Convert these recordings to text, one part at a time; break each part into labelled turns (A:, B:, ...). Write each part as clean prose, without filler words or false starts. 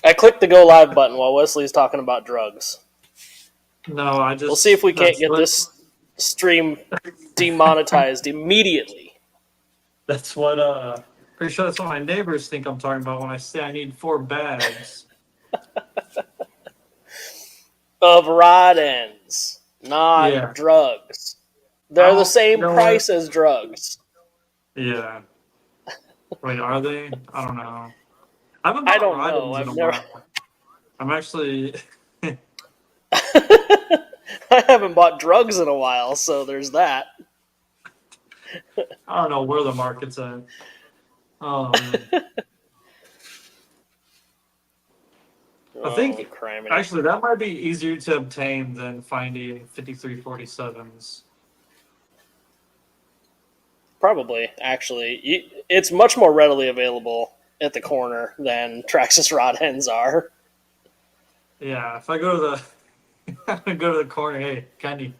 A: I clicked the go live button while Wesley's talking about drugs.
B: No,
A: We'll see if we can't get this stream demonetized immediately.
B: That's what pretty sure that's what my neighbors think I'm talking about when I say I need 4 bags.
A: Of rod ends, not drugs. They're the same price as drugs.
B: Yeah. Wait, are they? I don't know. I haven't
A: I
B: bought
A: don't
B: rod
A: know.
B: ends in
A: I've
B: a
A: never.
B: while. I'm actually.
A: I haven't bought drugs in a while, so there's that.
B: I don't know where the market's at. Oh man. I think actually that might be easier to obtain than finding 5347s.
A: Probably, actually. It's much more readily available at the corner than Traxxas rod ends are.
B: Yeah, if I go to the corner, hey, Kenny,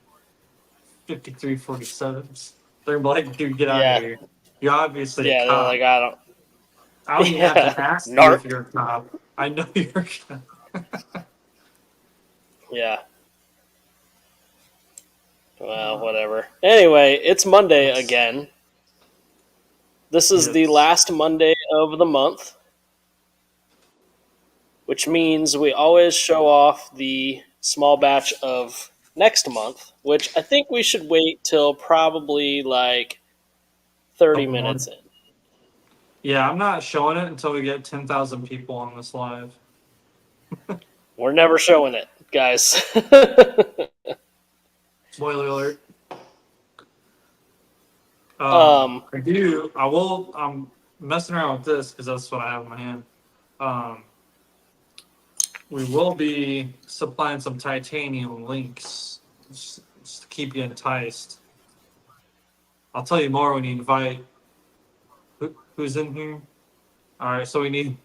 B: 5347s. They're like, dude, get out of here. You're obviously a cop.
A: Like, I
B: don't even have to ask you if you're a cop. I know you're a cop.
A: Yeah. Well, whatever. Anyway, it's Monday again. This is the last Monday of the month, which means we always show off the small batch of next month, which I think we should wait till probably like 30 minutes in.
B: Yeah, I'm not showing it until we get 10,000 people on this live.
A: We're never showing it, guys.
B: Spoiler alert.
A: I'm
B: messing around with this because that's what I have in my hand. We will be supplying some titanium links just to keep you enticed. I'll tell you more when you invite. Who's in here? All right, so we need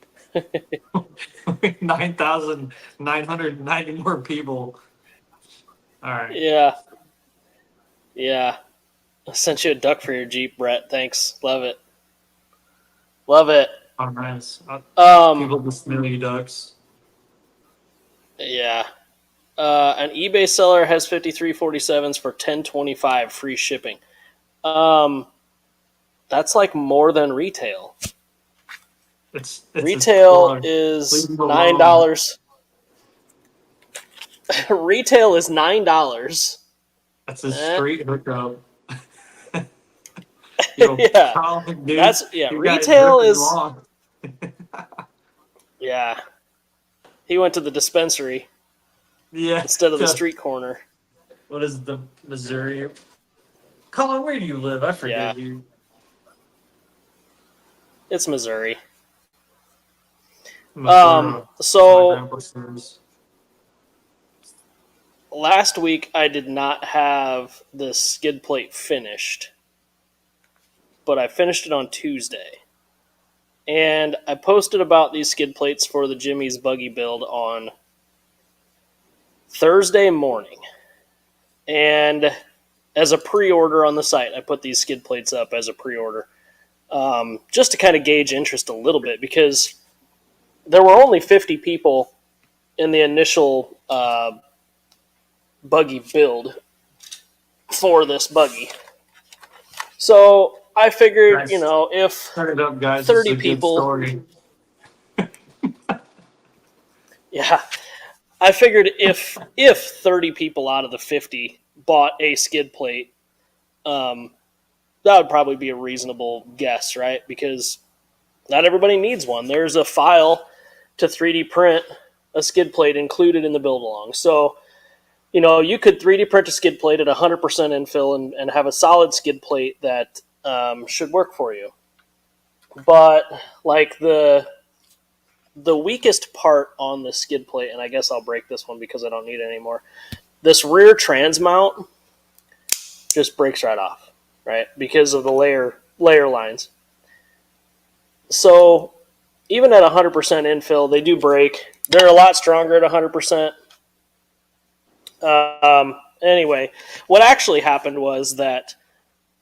B: 9,990 more people. All right.
A: Yeah. I sent you a duck for your Jeep, Brett. Thanks. Love it. Love it.
B: Oh, nice.
A: People
B: just millie ducks.
A: Yeah. An eBay seller has 5347s for $10.25 free shipping. That's like more than retail.
B: It's
A: retail is $9. Retail is $9.
B: That's a street hookup.
A: Yeah,
B: dude,
A: retail is. Yeah, he went to the dispensary.
B: Yeah,
A: instead of the street corner.
B: What is the Missouri? Colin, where do you live? I forget you.
A: It's Missouri. So last week I did not have the skid plate finished, but I finished it on Tuesday. And I posted about these skid plates for the Jimmy's buggy build on Thursday morning. And as a pre-order on the site, I put these skid plates up as a pre-order. Just to kind of gauge interest a little bit, because there were only 50 people in the initial buggy build for this buggy. So I figured, if 30 people... Yeah. I figured if 30 people out of the 50 bought a skid plate, that would probably be a reasonable guess, right? Because not everybody needs one. There's a file to 3D print a skid plate included in the build along. So, you could 3D print a skid plate at 100% infill and have a solid skid plate that should work for you. But like the weakest part on the skid plate, and I guess I'll break this one because I don't need it anymore, this rear trans mount just breaks right off, right? Because of the layer lines. So even at 100% infill, they do break. They're a lot stronger at 100%. Anyway, what actually happened was that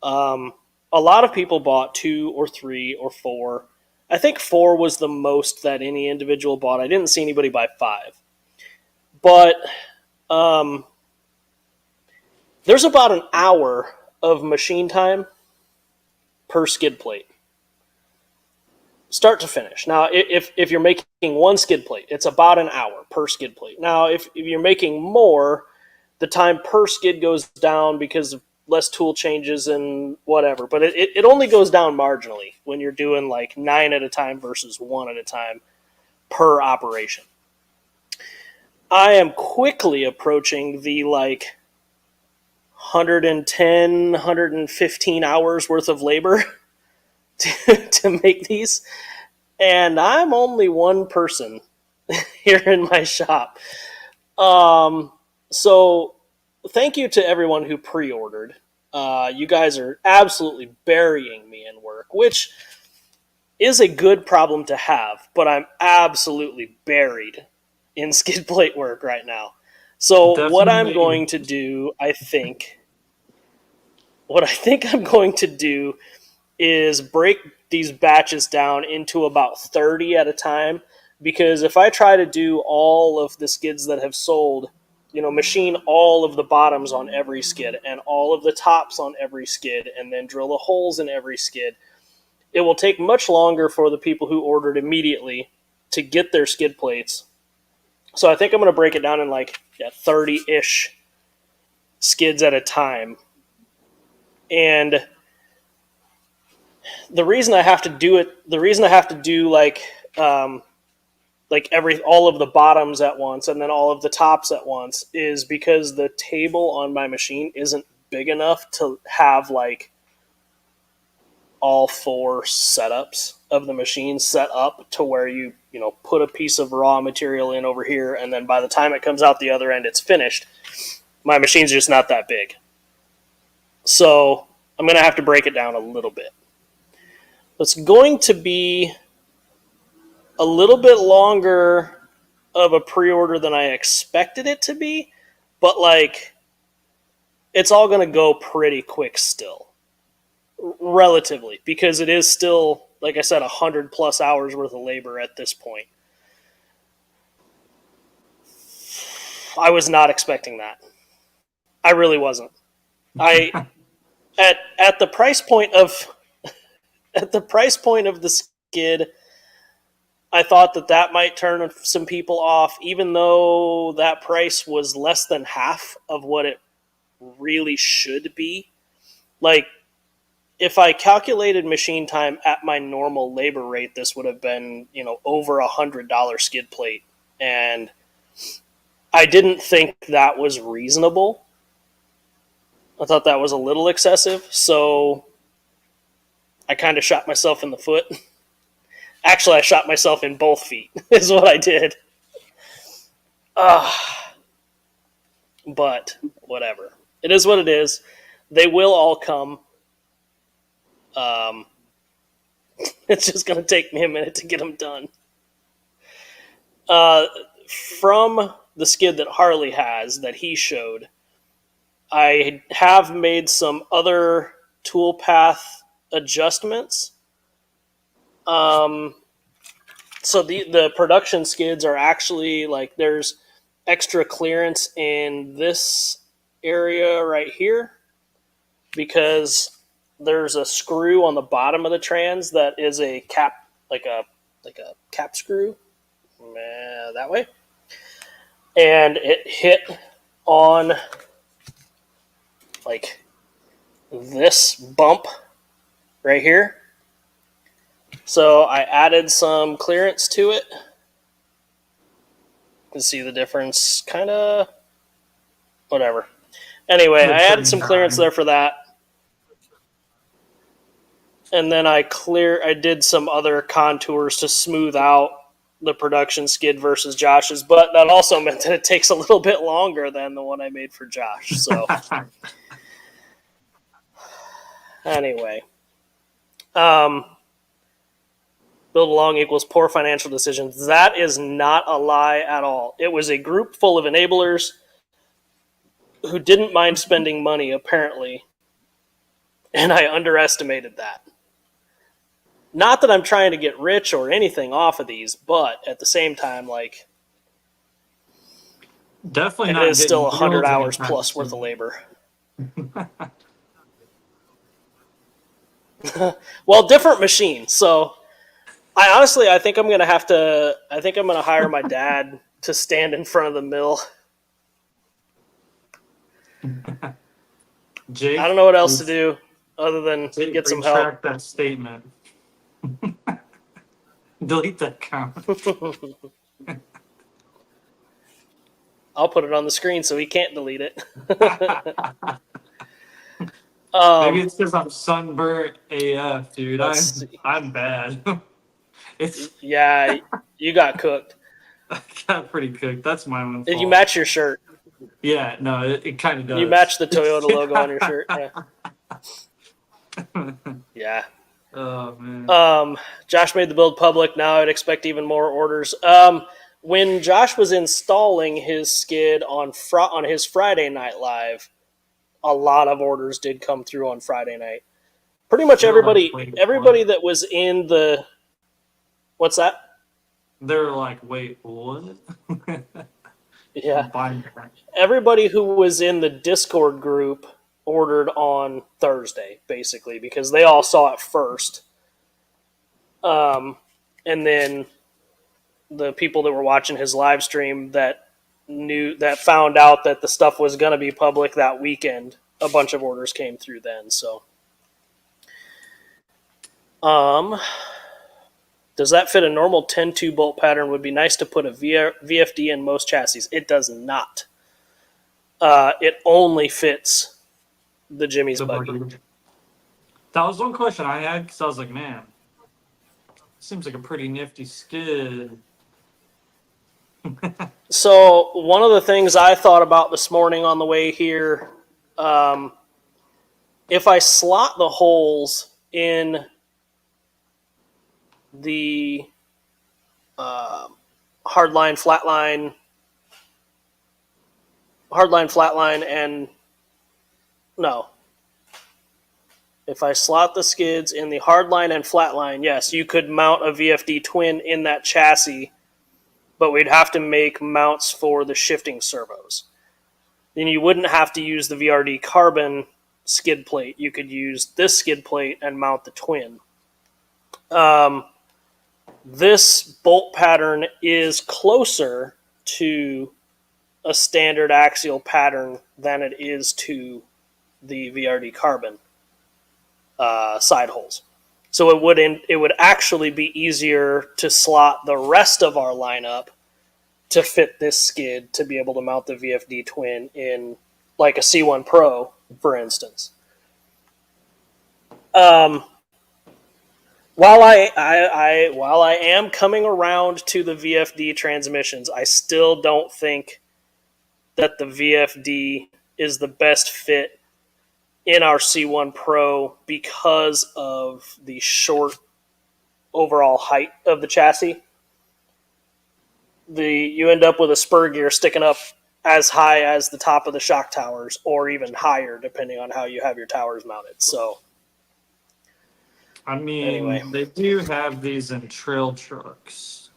A: a lot of people bought 2 or 3 or 4. I think 4 was the most that any individual bought. I didn't see anybody buy 5. But there's about an hour of machine time per skid plate, start to finish. Now, if you're making one skid plate, it's about an hour per skid plate. Now, if you're making more, the time per skid goes down because of less tool changes and whatever. But it only goes down marginally when you're doing like 9 at a time versus 1 at a time per operation. I am quickly approaching the like 110, 115 hours worth of labor to make these. And I'm only one person here in my shop. So thank you to everyone who pre-ordered. You guys are absolutely burying me in work, which is a good problem to have, but I'm absolutely buried in skid plate work right now. So what I'm going to do, what I think I'm going to do is break these batches down into about 30 at a time, because if I try to do all of the skids that have sold, machine all of the bottoms on every skid and all of the tops on every skid and then drill the holes in every skid, it will take much longer for the people who ordered immediately to get their skid plates. So I think I'm going to break it down in 30-ish skids at a time. And the reason I have to do all of the bottoms at once and then all of the tops at once is because the table on my machine isn't big enough to have all 4 setups of the machine set up to where you put a piece of raw material in over here, and then by the time it comes out the other end, it's finished. My machine's just not that big. So I'm going to have to break it down a little bit. It's going to be a little bit longer of a pre-order than I expected it to be, but it's all going to go pretty quick still, relatively, because it is still, like I said, 100+ hours worth of labor at this point. I was not expecting that. I really wasn't. At the price point of the skid, I thought that might turn some people off, even though that price was less than half of what it really should be. If I calculated machine time at my normal labor rate, this would have been, over $100 skid plate. And I didn't think that was reasonable. I thought that was a little excessive. So I kind of shot myself in the foot. Actually, I shot myself in both feet, is what I did. But whatever. It is what it is. They will all come. It's just going to take me a minute to get them done. From the skid that Harley has, that he showed, I have made some other tool path adjustments. So the production skids are actually there's extra clearance in this area right here because there's a screw on the bottom of the trans that is a cap, like a cap screw, that way, and it hit on this bump right here. So I added some clearance to it. You can see the difference, kind of, whatever. Anyway, I added some clearance there for that. And then I did some other contours to smooth out the production skid versus Josh's, but that also meant that it takes a little bit longer than the one I made for Josh. So anyway, build along equals poor financial decisions. That is not a lie at all. It was a group full of enablers who didn't mind spending money, apparently, and I underestimated that. not that I'm trying to get rich or anything off of these, but at the same time, like,
B: Definitely
A: it
B: not
A: is still
B: getting
A: 100
B: yields
A: hours
B: anytime
A: plus worth of
B: soon.
A: labor. Well, different machine. So I think I'm gonna have to. I think I'm gonna hire my dad to stand in front of the mill. I don't
B: Jake,
A: know what else to do other than get some help.
B: retract that statement. Delete that comment.
A: I'll put it on the screen so he can't delete it.
B: Maybe it's because I'm sunburnt AF, dude.
A: Let's
B: I'm
A: see.
B: I'm bad. It's
A: Yeah, you got cooked.
B: I got pretty cooked. That's my own
A: Did you
B: fault.
A: match your shirt?
B: Yeah, no, it kind of does.
A: You matched the Toyota logo on your shirt. Yeah. Yeah.
B: Oh man.
A: Josh made the build public. Now I'd expect even more orders. When Josh was installing his skid on his Friday night live, a lot of orders did come through on Friday night. Pretty much
B: They're like,
A: everybody
B: wait,
A: everybody
B: what?
A: that was in the what's that?
B: They're like, wait, what?
A: Yeah.
B: Buying that.
A: Everybody who was in the Discord group ordered on Thursday, basically, because they all saw it first. And then the people that were watching his live stream that found out that the stuff was going to be public that weekend, a bunch of orders came through then. So, does that fit a normal 10-2 bolt pattern? Would be nice to put a VFD in most chassis. It does not. It only fits the Jimmy's buggy.
B: That was one question I had because I was like, man, seems like a pretty nifty skid.
A: So one of the things I thought about this morning on the way here, if I slot the holes in the hardline, flatline, and no. If I slot the skids in the hardline and flatline, yes, you could mount a VFD twin in that chassis, but we'd have to make mounts for the shifting servos. Then you wouldn't have to use the VRD carbon skid plate. You could use this skid plate and mount the twin. This bolt pattern is closer to a standard axial pattern than it is to the VRD carbon side holes. So it would actually be easier to slot the rest of our lineup to fit this skid to be able to mount the VFD twin in like a C1 Pro, for instance. While I am coming around to the VFD transmissions, I still don't think that the VFD is the best fit in our C1 Pro because of the short overall height of the chassis. You end up with a spur gear sticking up as high as the top of the shock towers, or even higher, depending on how you have your towers mounted. So,
B: I mean,
A: anyway.
B: They do have these in trail trucks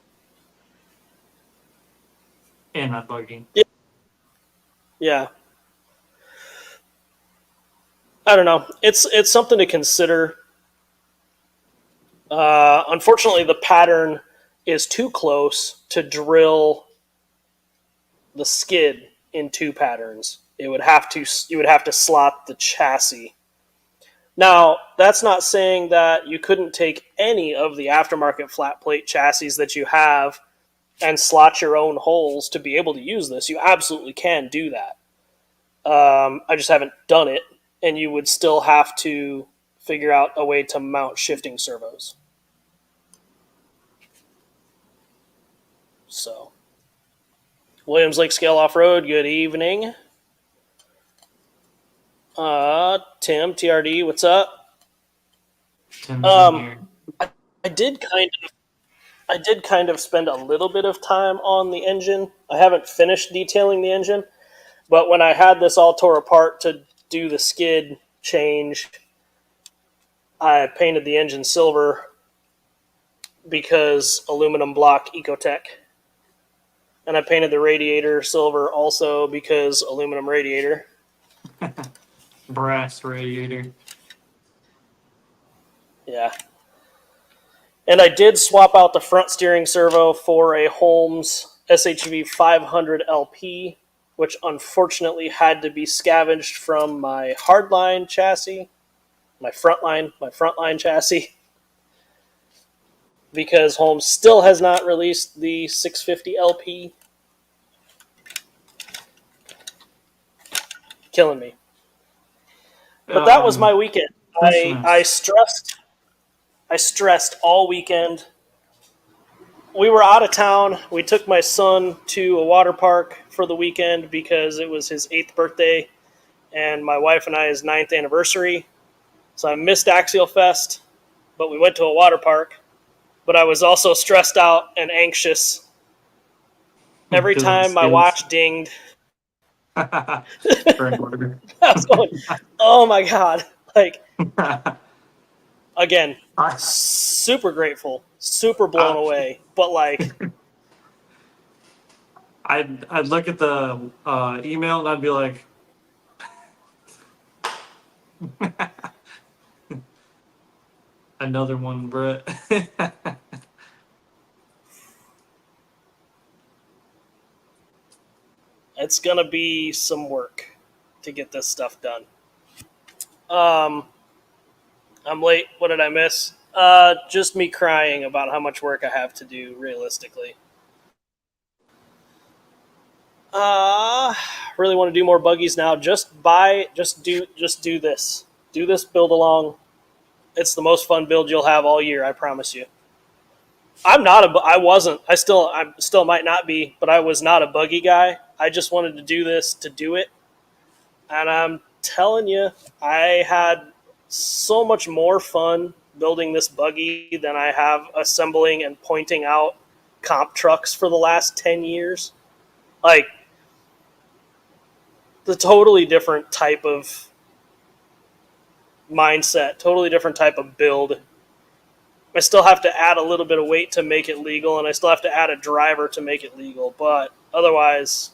B: and that buggy.
A: Yeah. I don't know. It's something to consider. Unfortunately, the pattern is too close to drill the skid in two patterns. You would have to slot the chassis. Now, that's not saying that you couldn't take any of the aftermarket flat plate chassis that you have and slot your own holes to be able to use this. You absolutely can do that. I just haven't done it, and you would still have to figure out a way to mount shifting servos. So, Williams Lake Scale Off-Road, good evening. Tim, TRD, what's up?
B: Tim's in here.
A: I did kind of spend a little bit of time on the engine. I haven't finished detailing the engine, but when I had this all tore apart to do the skid change, I painted the engine silver because aluminum block Ecotech. And I painted the radiator silver also because aluminum radiator.
B: Brass radiator.
A: Yeah. And I did swap out the front steering servo for a Holmes SHV 500 LP, which unfortunately had to be scavenged from my hardline chassis, my frontline chassis, because Holmes still has not released the 650 LP. Killing me. But that was my weekend. I stressed all weekend. We were out of town. We took my son to a water park for the weekend because it was his 8th birthday and my wife and I's 9th anniversary. So I missed Axial Fest, but we went to a water park. But I was also stressed out and anxious. Every time my watch dinged, I was going, oh my God. Like, again, super grateful, super blown away. But like,
B: I'd look at the email and I'd be like, another one, Brett.
A: it's going to be some work to get this stuff done. I'm late. What did I miss? Just me crying about how much work I have to do realistically. Really want to do more buggies now. Just do this. Do this build along. It's the most fun build you'll have all year, I promise you. I still might not be, but I was not a buggy guy. I just wanted to do this to do it. And I'm telling you, I had so much more fun building this buggy than I have assembling and pointing out comp trucks for the last 10 years. Like, the totally different type of mindset, totally different type of build. I still have to add a little bit of weight to make it legal, and I still have to add a driver to make it legal, but otherwise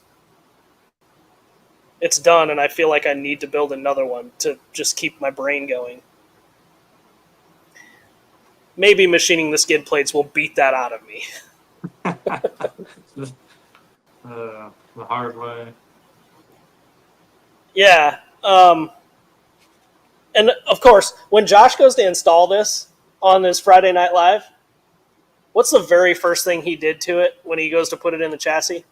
A: it's done, and I feel like I need to build another one to just keep my brain going. Maybe machining the skid plates will beat that out of me.
B: The hard way.
A: Yeah. And of course, when Josh goes to install this on his Friday Night Live, what's the very first thing he did to it when he goes to put it in the chassis?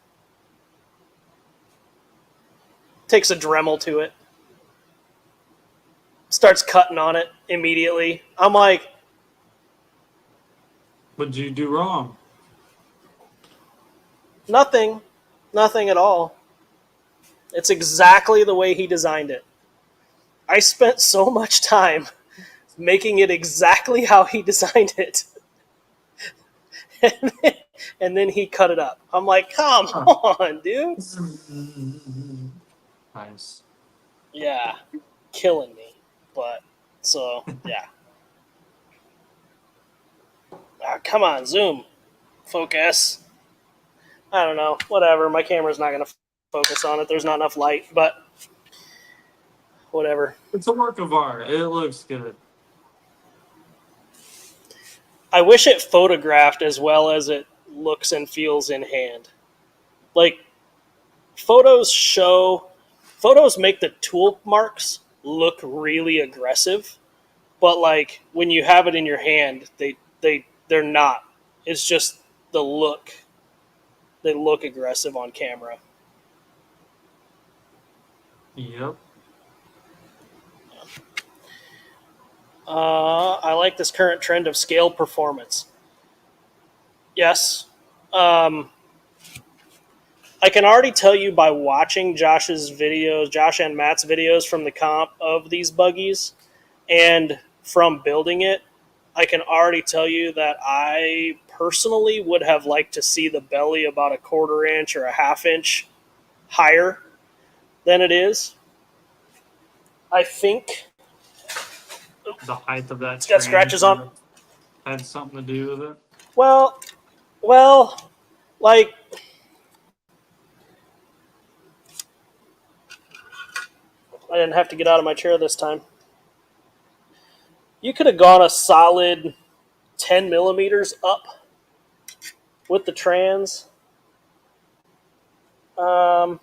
A: Takes a Dremel to it. Starts cutting on it immediately. I'm like,
B: what'd you do wrong?
A: nothing. Nothing at all. It's exactly the way he designed it. I spent so much time making it exactly how he designed it. And then he cut it up. I'm like, come on, dude.
B: Nice.
A: Yeah, killing me. But, so, yeah. Come on, zoom. Focus. I don't know. Whatever. My camera's not going to focus on it. There's not enough light, but whatever.
B: It's a work of art. It looks good.
A: I wish it photographed as well as it looks and feels in hand. Like, photos make the tool marks look really aggressive, but like when you have it in your hand, they're not. It's just the look. They look aggressive on camera.
B: Yep.
A: I like this current trend of scale performance. Yes. I can already tell you by watching Josh and Matt's videos from the comp of these buggies and from building it, I can already tell you that I personally would have liked to see the belly about a 1/4 inch or a 1/2 inch higher than it is. I think
B: the height of that.
A: It's got scratches on.
B: Had something to do with it.
A: Well, well, like I didn't have to get out of my chair this time. You could have gone a solid 10 millimeters up with the trans. Um,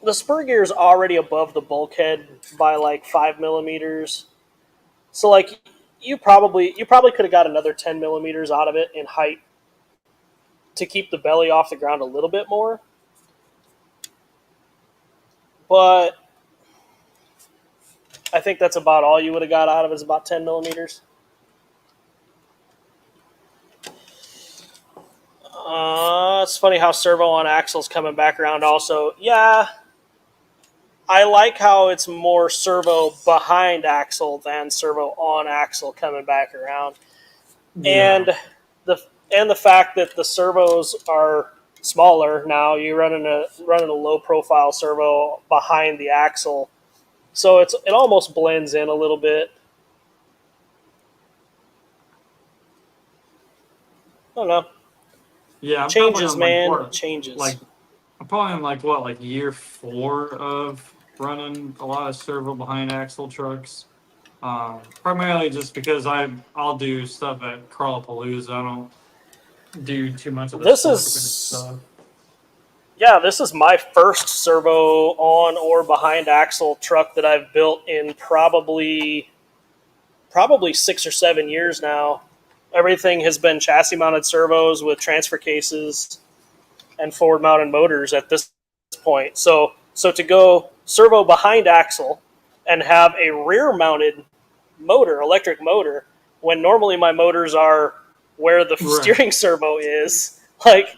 A: the spur gear is already above the bulkhead by like 5 millimeters. So like you probably could have got another 10 millimeters out of it in height to keep the belly off the ground a little bit more. But I think that's about all you would have got out of it is about 10 millimeters. It's funny how servo on axle's coming back around also. Yeah, I like how it's more servo behind axle than servo on axle coming back around.
B: Yeah.
A: And the the fact that the servos are smaller now, you're running a low profile servo behind the axle. So it almost blends in a little bit. I don't know.
B: Yeah, I'm probably
A: Changes,
B: on like
A: man.
B: what, like
A: Changes.
B: I'm probably on like what, like year 4 of running a lot of servo behind axle trucks. Primarily just because I'll do stuff at Crawlapalooza. I don't do too much of the
A: This
B: sport based
A: is
B: stuff.
A: Yeah, this is my first servo on or behind axle truck that I've built in probably 6 or 7 years now. Everything has been chassis mounted servos with transfer cases and forward mounted motors at this point. So to go servo behind axle and have a rear mounted motor, electric motor, when normally my motors are where the
B: Right.
A: steering servo is, like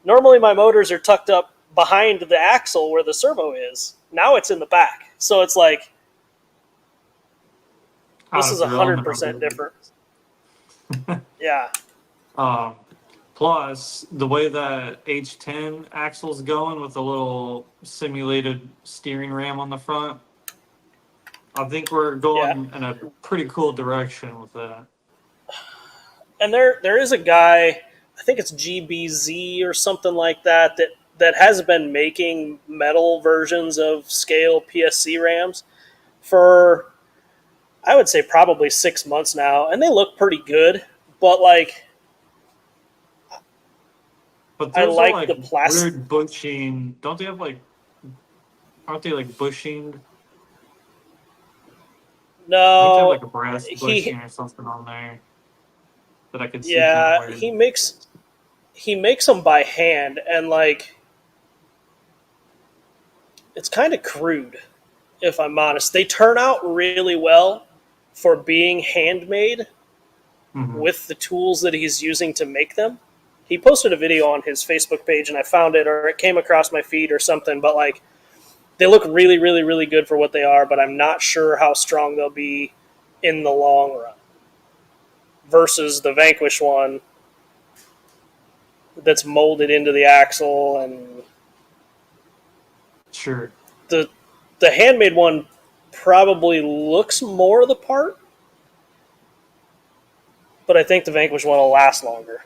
A: normally my motors are tucked up behind the axle where the servo is. Now it's in the back. So it's like
B: Out
A: this
B: of
A: is a
B: drill
A: hundred
B: them
A: percent
B: and
A: different. Yeah.
B: um, plus the way that H10 axle's going with a little simulated steering ram on the front, I think we're
A: Yeah.
B: going in a pretty cool direction with that.
A: And there is a guy, I think it's GBZ or something like that has been making metal versions of scale PSC rams for I would say probably 6 months now, and they look pretty good. But like,
B: But
A: I
B: those are
A: like
B: like
A: the plastic.
B: weird bushing. Don't they have like? Aren't they like bushing? I think they have like
A: No,
B: a brass bushing
A: he
B: or something on there that I could see kind of
A: yeah
B: weird.
A: he makes them by hand, and like it's kind of crude if I'm honest. They turn out really well for being handmade
B: Hmm.
A: with the tools that he's using to make them. He posted a video on his Facebook page, and I found it, or it came across my feed or something. But like, they look really, really, really good for what they are. But I'm not sure how strong they'll be in the long run versus the Vanquish one that's molded into the axle, and
B: Sure.
A: the the handmade one probably looks more the part, but I think the Vanquish one will last longer.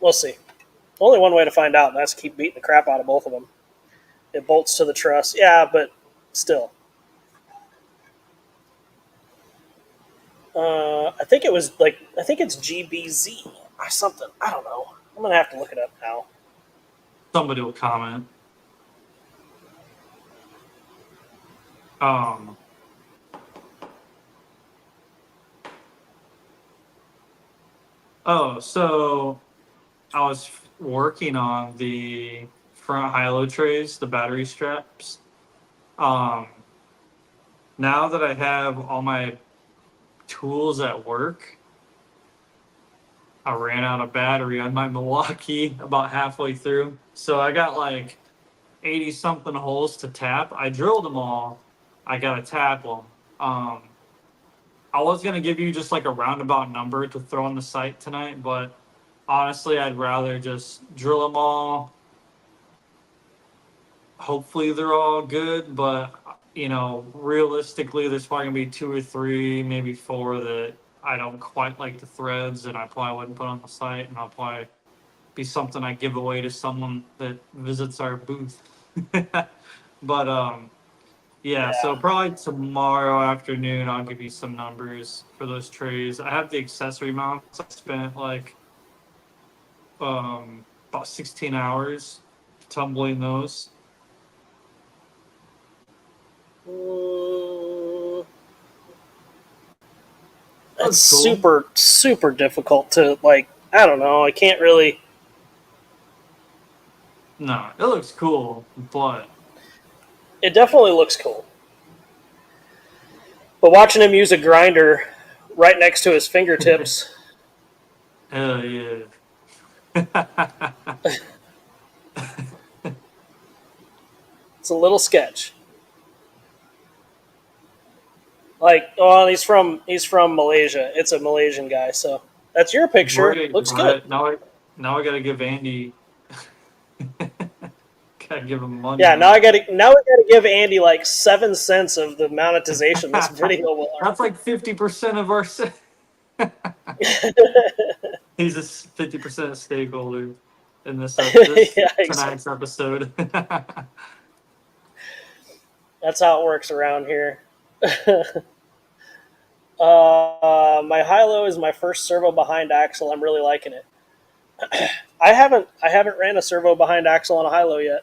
A: We'll see. Only one way to find out, and that's keep beating the crap out of both of them. It bolts to the truss, yeah, but still. I think it was like I think it's GBZ or something. I don't know. I'm gonna have to look it up now.
B: Somebody will comment. Um. Oh, so I was working on the front hilo trays, the battery straps. Um. Now that I have all my tools at work, I ran out of battery on my Milwaukee about halfway through. So I got like 80 something holes to tap. I drilled them all. I got to tap them. Um, I was going to give you just like a roundabout number to throw on the site tonight, but honestly, I'd rather just drill them all. Hopefully, they're all good, but realistically, there's probably gonna be 2 or 3, maybe 4 that I don't quite like the threads, and I probably wouldn't put on the site, and I'll probably be something I give away to someone that visits our booth. But yeah,
A: Yeah.
B: so probably tomorrow afternoon I'll give you some numbers for those trays. I have the accessory mounts. I spent like about 16 hours tumbling those.
A: Mm, it's
B: That's cool.
A: super, super difficult to, like, I don't know. I can't really.
B: No, it looks cool, but
A: It definitely looks cool. But watching him use a grinder right next to his fingertips,
B: hell yeah.
A: it's a little sketch. Like, well, he's from Malaysia. It's a Malaysian guy, so that's your picture.
B: Great,
A: Looks good.
B: right? Now I gotta give Andy gotta give him
A: Yeah,
B: money.
A: now we gotta give Andy like 7 cents of the monetization this video will
B: That's like 50% of our.
A: earn.
B: He's a 50% stakeholder in this
A: Yeah, exactly.
B: tonight's episode.
A: That's how it works around here. My high-low is my first servo behind axle. I'm really liking it. I haven't ran a servo behind axle on a high-low yet.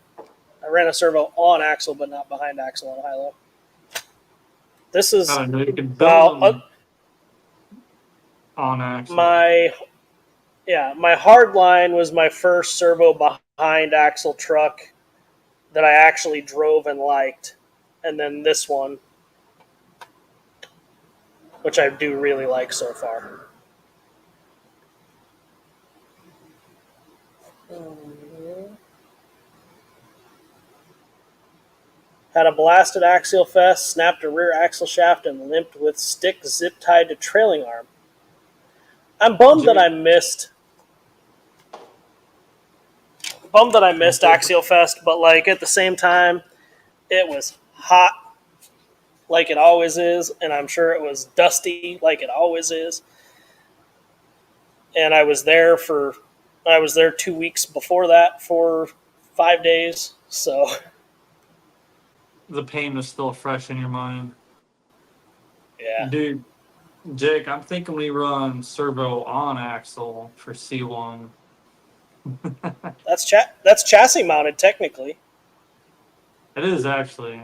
A: I ran a servo on axle, but not behind axle on a high-low. This
B: I
A: is
B: don't know. You can build
A: well,
B: them on axle.
A: my hard line was my first servo behind axle truck that I actually drove and liked, and then this one, which I do really like so far. Had a blasted axial fest, snapped a rear axle shaft, and limped with stick zip tied to trailing arm. I'm bummed that I missed. Bummed that I missed Axial Fest, but like at the same time, it was hot like it always is, and I'm sure it was dusty like it always is. And I was there 2 weeks before that for 5 days. So
B: The pain is still fresh in your mind.
A: yeah,
B: Dude, Jake, I'm thinking we run servo on axle for C1.
A: that's chassis mounted technically.
B: It is actually.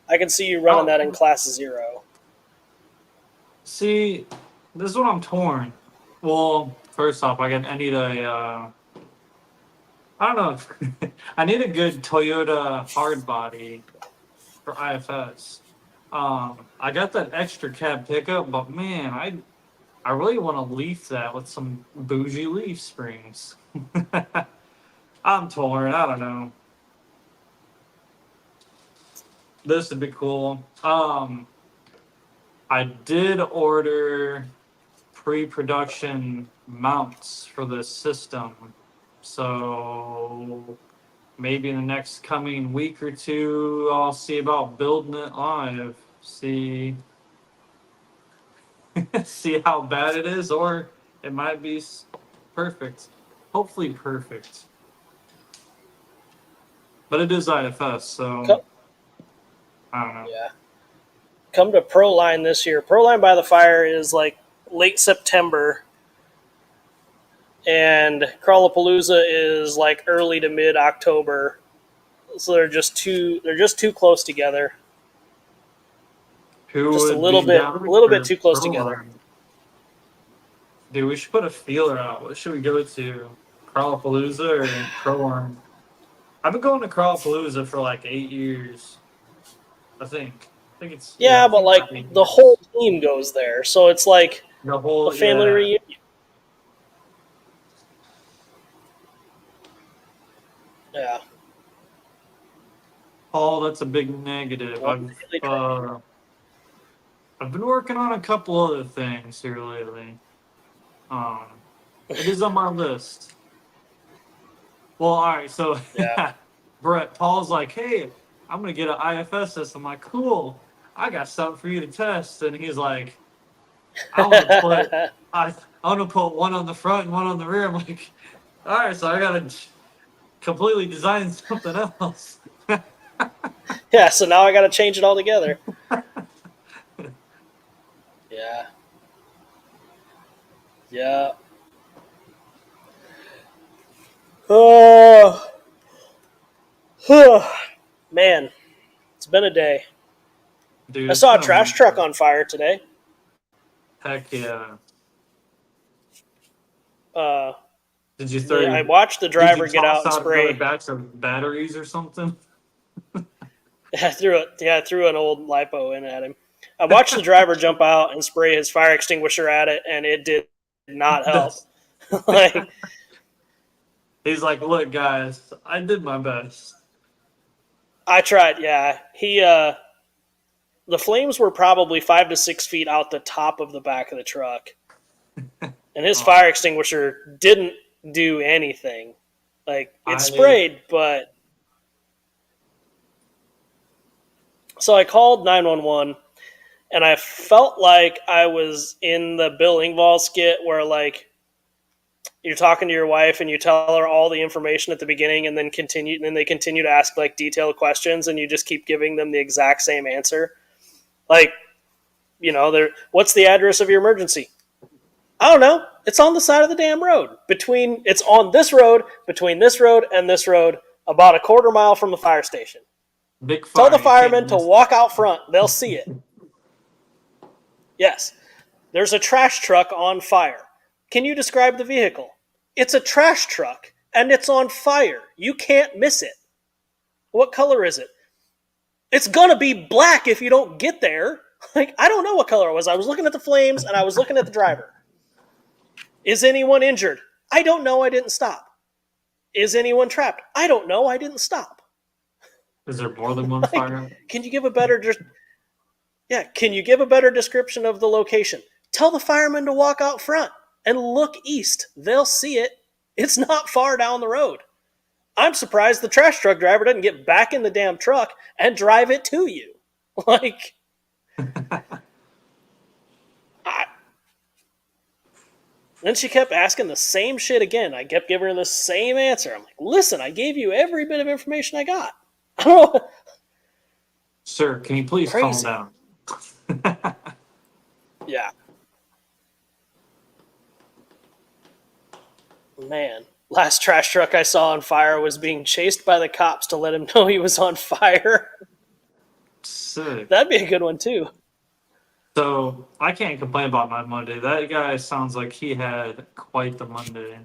A: I can see you running that in Class 0.
B: See, this is what I'm torn. Well, first off, I need a. I don't know. I need a good Toyota hard body for IFS. I got that extra cab pickup, but man, I really want to leaf that with some bougie leaf springs. I'm torn. I don't know. This would be cool. I did order pre-production mounts for this system, so maybe in the next coming week or two, I'll see about building it live. See see how bad it is, or it might be perfect. Hopefully perfect. But it is IFS, so I don't know.
A: Yeah. Come to Proline this year. Proline by the Fire is like late September, and Crawlapalooza is like early to mid October. So they're just too close together.
B: Who
A: Just a
B: would
A: little
B: be
A: bit
B: down
A: too close
B: for
A: together.
B: Proline? Dude, we should put a feeler out. What should we go to? Crawlapalooza or Proline? I've been going to Crawlapalooza for like 8 years. I think.
A: Yeah,
B: I
A: but
B: think
A: like
B: it's 8
A: the
B: years.
A: whole team goes there, so it's like
B: The
A: a
B: whole
A: family reunion. Yeah.
B: Oh, that's a big negative. I've been working on a couple other things here lately. It is on my list. Well, all right. So,
A: Yeah.
B: Brett, Paul's like, hey, I'm going to get an IFS system. I'm like, cool. I got something for you to test. And he's like, I want to put, I want to put one on the front and one on the rear. I'm like, all right. So I got to completely design something else.
A: Yeah, so now I got to change it all together. Yeah. Yeah. Oh, man, it's been a day.
B: Dude,
A: I
B: it's
A: saw a
B: been a
A: trash
B: month.
A: truck on fire today.
B: Heck yeah.
A: Uh,
B: Did you throw
A: I
B: your,
A: watched the
B: did you
A: driver get out
B: toss
A: and
B: out another
A: spray.
B: batch of batteries or something?
A: I threw it. Yeah, I threw an old lipo in at him. I watched the driver jump out and spray his fire extinguisher at it, and it did not help.
B: That's,
A: Like
B: he's like, look, guys, I did my best.
A: I tried. Yeah, the flames were probably 5 to 6 feet out the top of the back of the truck, and his
B: Oh,
A: fire extinguisher didn't do anything. Like it
B: I,
A: sprayed, but so I called 911, and I felt like I was in the Bill Engvall skit where like you're talking to your wife and you tell her all the information at the beginning and then they continue to ask like detailed questions and you just keep giving them the exact same answer. Like, what's the address of your emergency? I don't know. It's on the side of the damn road. It's on this road, between this road and this road, about a quarter mile from the fire station.
B: big
A: Tell the
B: fire, you can't
A: firemen to
B: miss.
A: walk out front. They'll see it. Yes. There's a trash truck on fire. Can you describe the vehicle? It's a trash truck and it's on fire. You can't miss it. What color is it? It's gonna be black if you don't get there. Like, I don't know what color it was. I was looking at the flames and I was looking at the driver. Is anyone injured? I don't know. I didn't stop. Is anyone trapped? I don't know. I didn't stop.
B: Is there more than one
A: Like,
B: fire?
A: can you give a better can you give a better description of the location? Tell the firemen to walk out front and look east. They'll see it. It's not far down the road. I'm surprised the trash truck driver doesn't get back in the damn truck and drive it to you. Like, I, then she kept asking the same shit again. I kept giving her the same answer. I'm like, listen, I gave you every bit of information I got. I don't know.
B: Sir, can you please calm
A: Crazy.
B: down?
A: Yeah. Man. Last trash truck I saw on fire was being chased by the cops to let him know he was on fire.
B: Sick.
A: That'd be a good one, too.
B: So I can't complain about my Monday. That guy sounds like he had quite the Monday.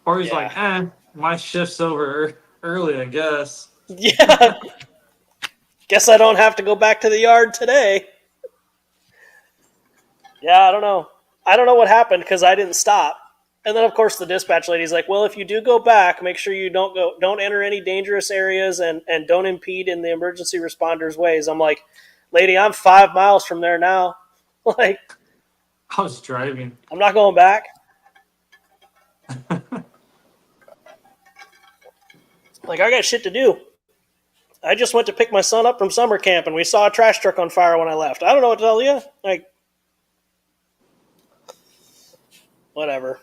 B: Or he's like,
A: Yeah.
B: my shift's over early, I guess.
A: Yeah. Guess I don't have to go back to the yard today. Yeah, I don't know. I don't know what happened because I didn't stop. And then, of course, the dispatch lady's like, "Well, if you do go back, make sure you don't enter any dangerous areas, and don't impede in the emergency responders' ways." I'm like, "Lady, I'm 5 miles from there now. Like,
B: I was driving.
A: I'm not going back." Like, I got shit to do. I just went to pick my son up from summer camp, and we saw a trash truck on fire when I left. I don't know what to tell you. Like, whatever.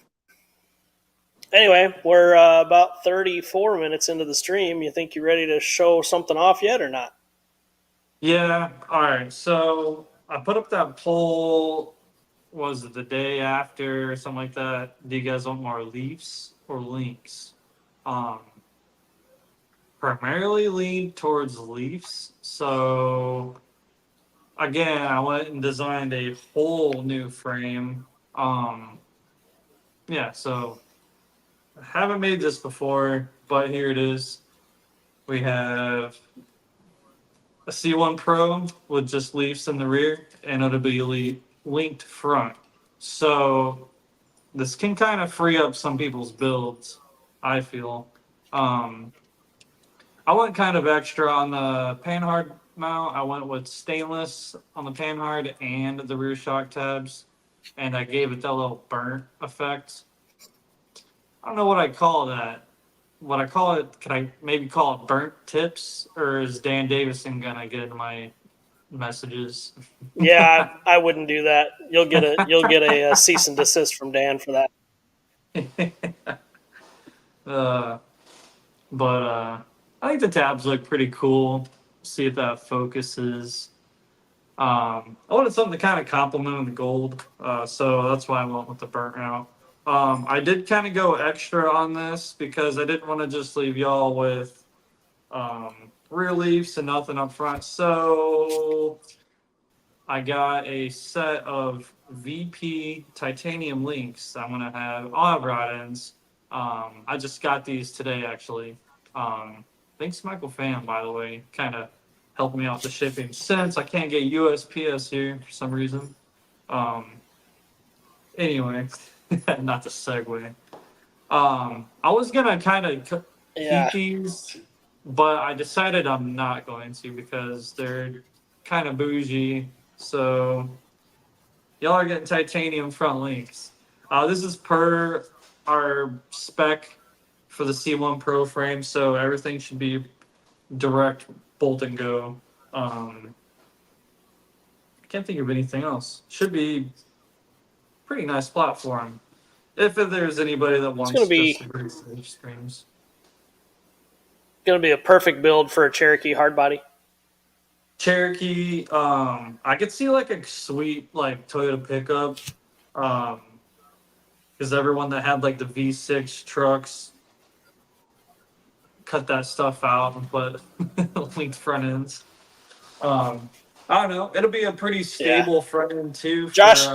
A: Anyway, we're about 34 minutes into the stream. You think you're ready to show something off yet or not?
B: Yeah. All right. So I put up that poll. Was it the day after or something like that? Do you guys want more Leafs or Links? Um, Primarily lean towards Leafs. So again, I went and designed a whole new frame. Yeah. So I haven't made this before, but here it is. We have a C1 Pro with just Leafs in the rear, and it'll be linked front. So this can kind of free up some people's builds, I feel. Um, I went kind of extra on the panhard mount. I went with stainless on the panhard and the rear shock tabs, and I gave it that little burnt effect. I don't know what I call that. What I call it, can I maybe call it burnt tips, or is Dan Davison gonna get in my messages?
A: Yeah, I wouldn't do that. You'll get a cease and desist from Dan for that.
B: uh, but I think the tabs look pretty cool. See if that focuses. I wanted something to kind of complement the gold, so that's why I went with the burnt out. I did kind of go extra on this because I didn't want to just leave y'all with rear leafs and nothing up front. So I got a set of VP titanium links. I'll have rod ends. I just got these today actually. Thanks Michael Pham, by the way, kind of helping me out with the shipping since I can't get USPS here for some reason. Anyway, not the segue. I was gonna kind of
A: Yeah,
B: keep these, but I decided I'm not going to because they're kind of bougie. So y'all are getting titanium front links. This is per our spec for the C1 Pro frame, so everything should be direct bolt and go. I can't think of anything else. Should be pretty nice platform. If there's anybody that
A: it's gonna
B: wants just
A: be
B: to bring safe screens.
A: gonna be a perfect build for a Cherokee hardbody.
B: Cherokee, I could see like a sweet like Toyota pickup. Because everyone that had like the V6 trucks cut that stuff out and put linked front ends. I don't know. It'll be a pretty
A: Yeah,
B: stable front end too.
A: Josh,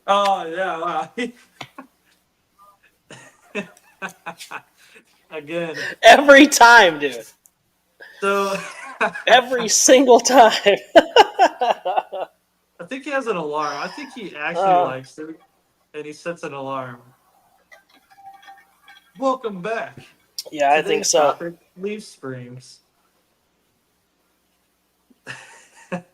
B: Oh yeah, wow. Again.
A: every time, dude.
B: So
A: Every single time.
B: I think he has an alarm. I think he actually
A: Uh,
B: likes it, and he sets an alarm. Welcome back.
A: yeah, I think
B: Today's
A: so.
B: topic: leaf springs.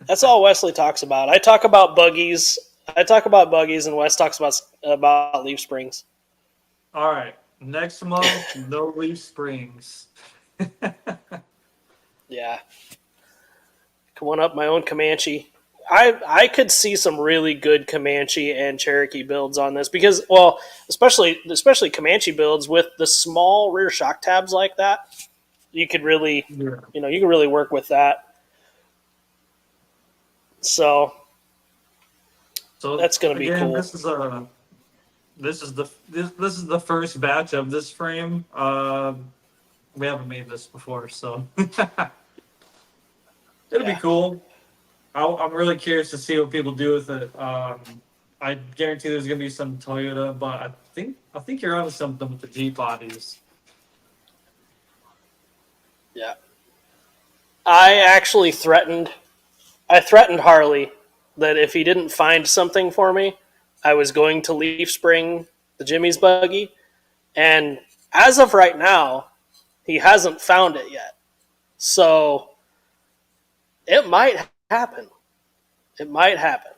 A: That's all Wesley talks about. I talk about buggies. And Wes talks about leaf springs.
B: All right, next month, no leaf springs.
A: Yeah, come on up, my own Comanche. I could see some really good Comanche and Cherokee builds on this because, well, especially Comanche builds with the small rear shock tabs like that. You could really,
B: Yeah.
A: you can really work with that. So
B: So
A: that's going to be
B: again,
A: cool.
B: this is the first batch of this frame. We haven't made this before, so it'll be
A: Yeah.
B: cool. I'm really curious to see what people do with it. I guarantee there's gonna be some Toyota, but I think you're onto something with the Jeep bodies.
A: Yeah. I threatened Harley that if he didn't find something for me, I was going to leaf spring the Jimmy's buggy. And as of right now, he hasn't found it yet. So it might happen. It might happen.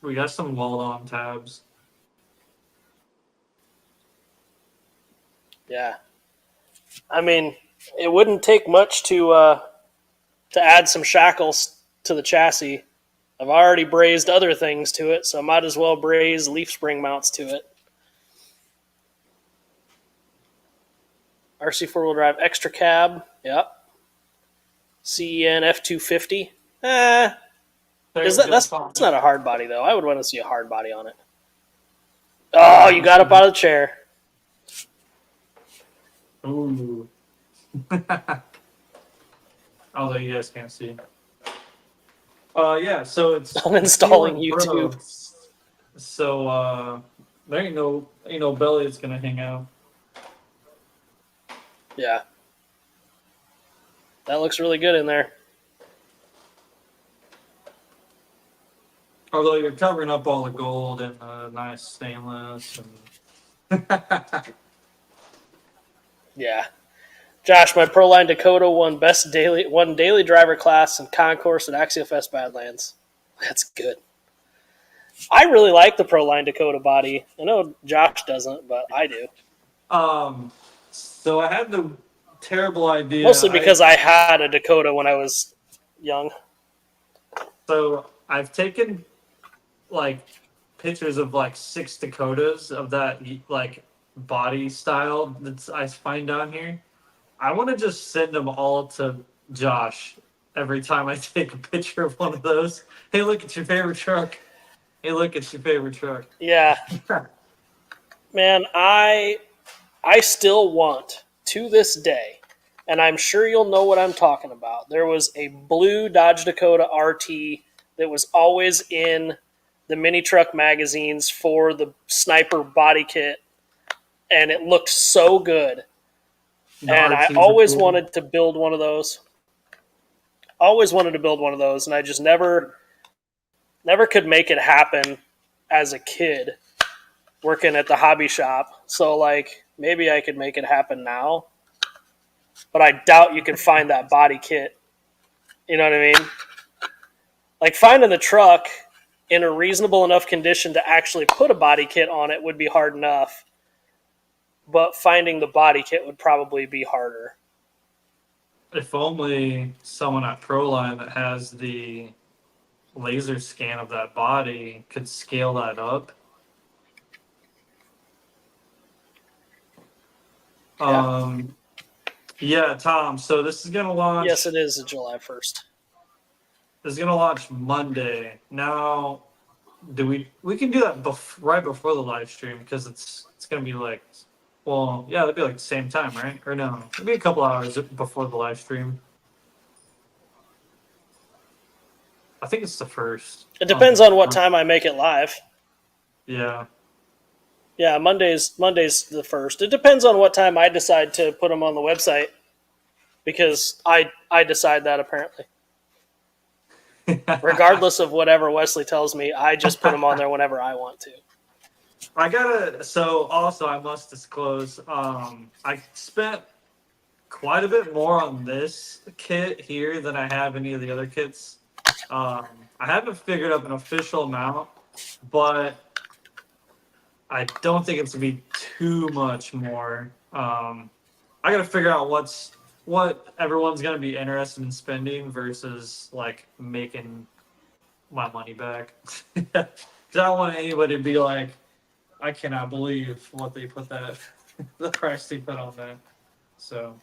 B: We got some wall-on tabs.
A: Yeah. I mean, it wouldn't take much to add some shackles to the chassis. I've already brazed other things to it, so I might as well braze leaf spring mounts to it. RC four-wheel drive extra cab. Yep. CEN F250. That's not a hard body though. I would want to see a hard body on it. Oh, you got up out of the chair.
B: Ooh. Although you guys can't see. Yeah, so it's
A: Uninstalling
B: C1 Pro.
A: YouTube.
B: So there ain't no belly that's gonna hang out.
A: Yeah. That looks really good in there.
B: Although you're covering up all the gold and nice stainless and
A: Yeah. Josh, my Proline Dakota won daily driver class and concourse at Axial Fest Badlands. That's good. I really like the Proline Dakota body. I know Josh doesn't, but I do.
B: So I had the terrible idea.
A: Mostly because I had a Dakota when I was young.
B: So I've taken like pictures of like 6 Dakotas of that like body style that I find down here. I want to just send them all to Josh every time I take a picture of one of those. Hey, look at your favorite truck. Hey, look at your favorite truck.
A: Yeah, man, I still want to this day, and I'm sure you'll know what I'm talking about. There was a blue Dodge Dakota RT that was always in the mini truck magazines for the sniper body kit, and it looked so good.
B: The
A: And I
B: RTs are
A: always
B: cool.
A: wanted to build one of those. Always wanted to build one of those, and I just never could make it happen as a kid working at the hobby shop. So like maybe I could make it happen now, but I doubt you can find that body kit. You know what I mean? Like finding the truck in a reasonable enough condition to actually put a body kit on it would be hard enough, but finding the body kit would probably be harder.
B: If only someone at Proline that has the laser scan of that body could scale that up.
A: Yeah.
B: Yeah, Tom. So this is gonna launch.
A: Yes, it is July 1st.
B: This is gonna launch Monday. Now, we can do that right before the live stream because it's gonna be like, well, yeah, that'd be like the same time, right? Or no, it'd be a couple hours before the live stream. I think it's the first.
A: It depends on what time I make it live.
B: Yeah.
A: Yeah, Monday's the 1st. It depends on what time I decide to put them on the website, because I decide that apparently. Regardless of whatever Wesley tells me, I just put them on there whenever I want to.
B: I gotta. So also, I must disclose. I spent quite a bit more on this kit here than I have any of the other kits. I haven't figured out an official amount, but I don't think it's gonna be too much more. I gotta figure out what everyone's gonna be interested in spending versus like making my money back. Because I don't want anybody to be like, I cannot believe what they put that the price they put on that. So,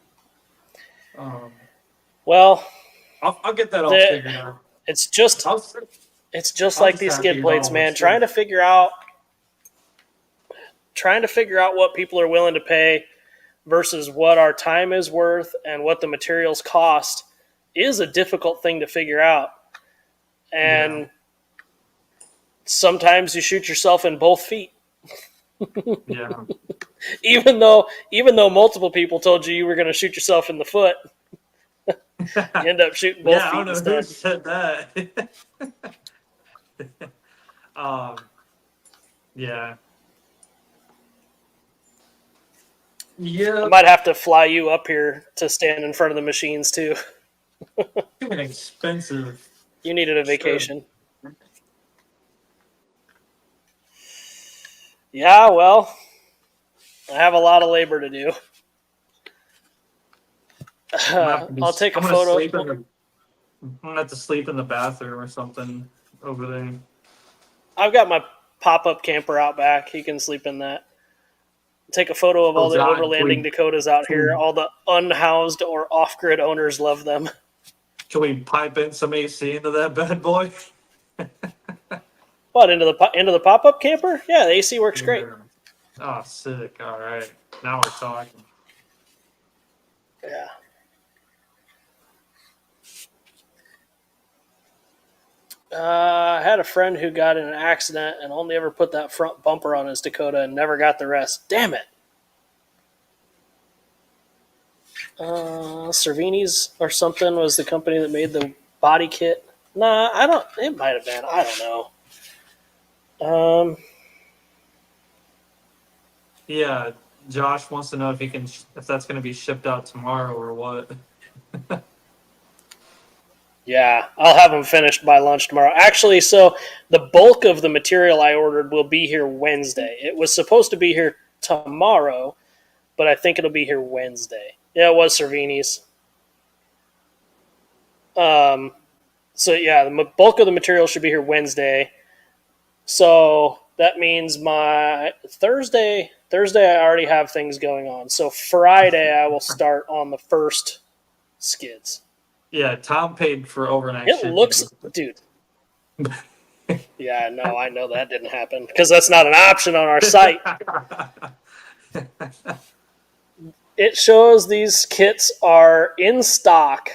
A: Well,
B: I'll get that all figured out.
A: it's just
B: I'll
A: like
B: just
A: these
B: happy
A: skid
B: it
A: plates,
B: all
A: man.
B: works
A: Trying
B: out.
A: to figure out what people are willing to pay versus what our time is worth and what the materials cost is a difficult thing to figure out. And sometimes you shoot yourself in both feet.
B: Yeah.
A: even though multiple people told you were going to shoot yourself in the foot, you end up shooting both
B: Yeah, I
A: feet
B: don't know who
A: instead.
B: said that. Yeah. Yeah.
A: I might have to fly you up here to stand in front of the machines too.
B: Too expensive.
A: You needed a vacation. Yeah, well, I have a lot of labor to do. I'll take a photo.
B: I'm gonna have to sleep in the bathroom or something over there.
A: I've got my pop-up camper out back. You can sleep in that. Take a photo of all the
B: God,
A: overlanding Dakotas out here. All the unhoused or off-grid owners love them.
B: Can we pipe in some AC into that bad boy?
A: What, into the pop-up camper? Yeah, the AC works great.
B: Oh, sick. All right. Now we're talking.
A: Yeah. I had a friend who got in an accident and only ever put that front bumper on his Dakota and never got the rest. Damn it. Cervini's or something was the company that made the body kit. Nah, I don't. It might have been. I don't know.
B: Yeah, Josh wants to know if if that's going to be shipped out tomorrow or what.
A: Yeah, I'll have them finished by lunch tomorrow. Actually, so the bulk of the material I ordered will be here Wednesday. It was supposed to be here tomorrow, but I think it'll be here Wednesday. Yeah, it was Cervini's. So yeah, the bulk of the material should be here Wednesday. So that means my Thursday I already have things going on. So Friday I will start on the first skids.
B: Yeah, Tom paid for overnight
A: It
B: shipping.
A: looks, dude. Yeah, no, I know that didn't happen because that's not an option on our site. It shows these kits are in stock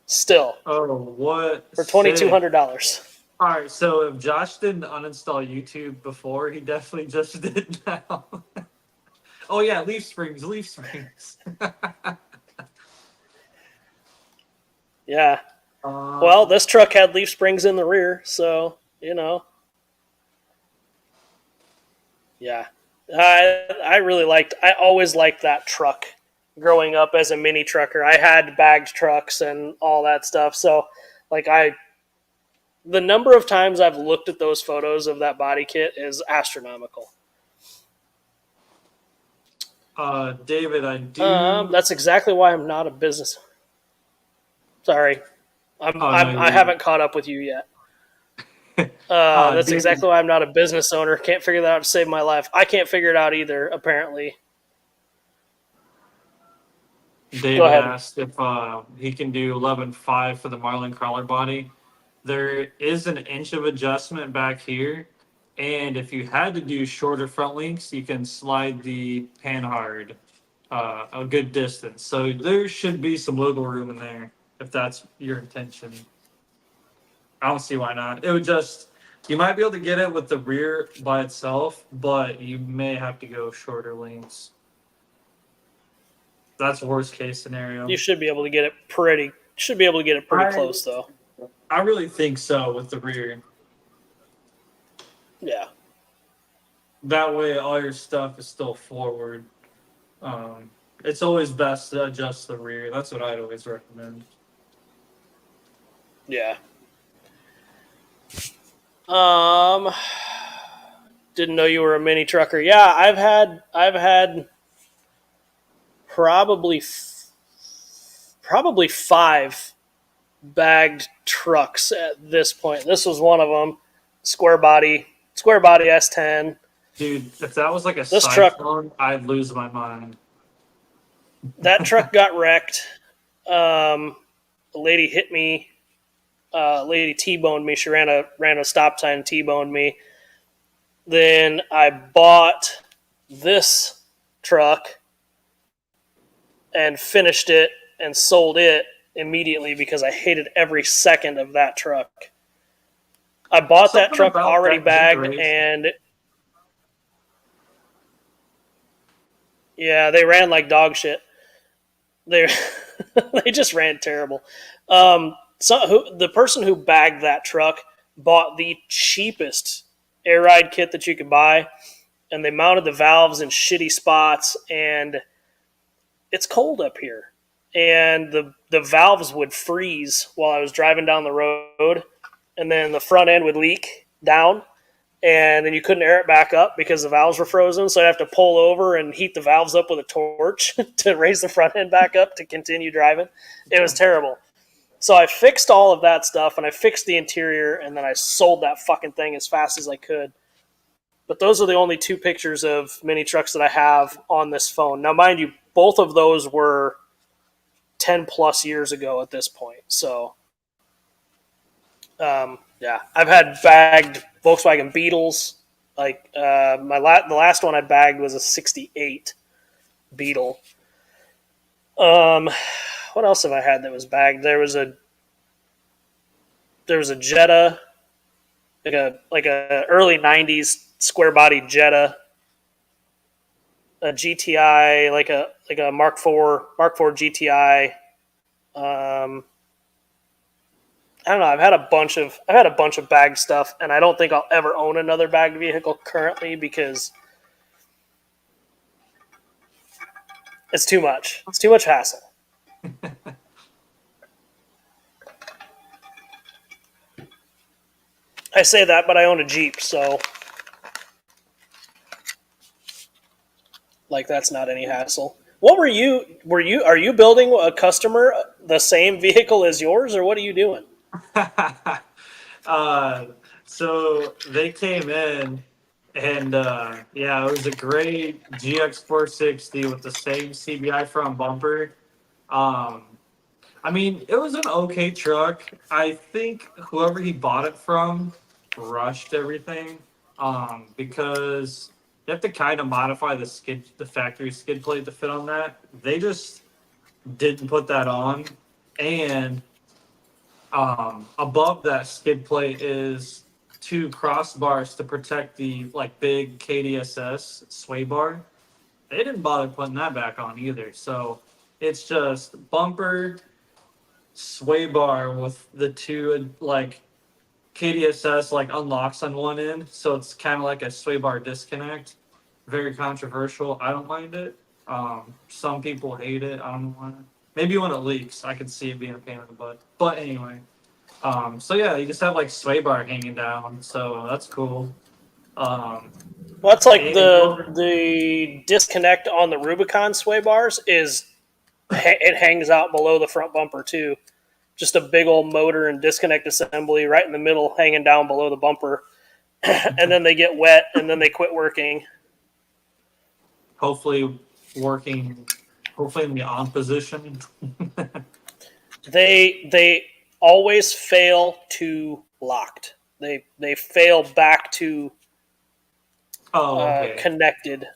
A: still
B: Oh, what?
A: for $2,200.
B: All right, so if Josh didn't uninstall YouTube before, he definitely just did now. Oh yeah, Leaf Springs.
A: Yeah. Well, this truck had leaf springs in the rear, so Yeah, I really liked. I always liked that truck. Growing up as a mini trucker, I had bagged trucks and all that stuff. So, like, the number of times I've looked at those photos of that body kit is astronomical.
B: David, I do.
A: That's exactly why I'm not a business. Sorry, I haven't caught up with you yet. That's
B: David,
A: exactly why I'm not a business owner. Can't figure that out to save my life. I can't figure it out either, apparently.
B: David asked if he can do 11.5 for the Marlin crawler body. There is an inch of adjustment back here, and if you had to do shorter front links, you can slide the panhard a good distance. So there should be some wiggle room in there if that's your intention. I don't see why not. It would just, you might be able to get it with the rear by itself, but you may have to go shorter links. That's worst case scenario.
A: You should be able to get it pretty close though.
B: I really think so with the rear.
A: Yeah.
B: That way all your stuff is still forward. It's always best to adjust the rear. That's what I'd always recommend.
A: Yeah. Didn't know you were a mini trucker. Yeah, I've had probably 5 bagged trucks at this point. This was one of them. Square body S10.
B: Dude, if that was like a
A: this
B: Cyclone, I'd lose my mind.
A: That truck got wrecked. A lady hit me. A lady T-boned me. She ran a stop sign and T-boned me. Then I bought this truck and finished it and sold it immediately because I hated every second of that truck. I bought that truck already bagged, and yeah, they ran like dog shit. They just ran terrible. The person who bagged that truck bought the cheapest air ride kit that you could buy, and they mounted the valves in shitty spots, and it's cold up here. And the valves would freeze while I was driving down the road, and then the front end would leak down, and then you couldn't air it back up because the valves were frozen, so I'd have to pull over and heat the valves up with a torch to raise the front end back up to continue driving. It was terrible. So I fixed all of that stuff, and I fixed the interior, and then I sold that fucking thing as fast as I could. But those are the only 2 pictures of mini trucks that I have on this phone. Now, mind you, both of those were 10 plus years ago at this point. So, yeah, I've had bagged Volkswagen Beetles. Like the last one I bagged was a '68 Beetle. What else have I had that was bagged? There was a Jetta, like a early '90s square body Jetta, a GTI, like a Mark IV GTI. I don't know. I've had a bunch of bagged stuff, and I don't think I'll ever own another bagged vehicle currently because it's too much. It's too much hassle. I say that, but I own a Jeep, so like that's not any hassle. What are you building a customer the same vehicle as yours, or what are you doing?
B: uh, so they came in, and yeah, it was a great GX460 with the same CBI front bumper. Um, I mean, it was an okay truck. I think whoever he bought it from rushed everything, because you have to kind of modify the factory skid plate to fit on that. They just didn't put that on, and above that skid plate is two crossbars to protect the like big KDSS sway bar. They didn't bother putting that back on either. So it's just bumper, sway bar with the two like KDSS like unlocks on one end. So it's kind of like a sway bar disconnect. Very controversial. I don't mind it. Some people hate it. I don't know why. Maybe when it leaks, I could see it being a pain in the butt. But anyway. So yeah, you just have like sway bar hanging down, so that's cool.
A: Well, that's like
B: And
A: the disconnect on the Rubicon sway bars is it hangs out below the front bumper too. Just a big old motor and disconnect assembly right in the middle, hanging down below the bumper, and then they get wet and then they quit working.
B: hopefully working, hopefully in the on position.
A: They always fail to locked. They fail back to
B: Oh, okay.
A: connected.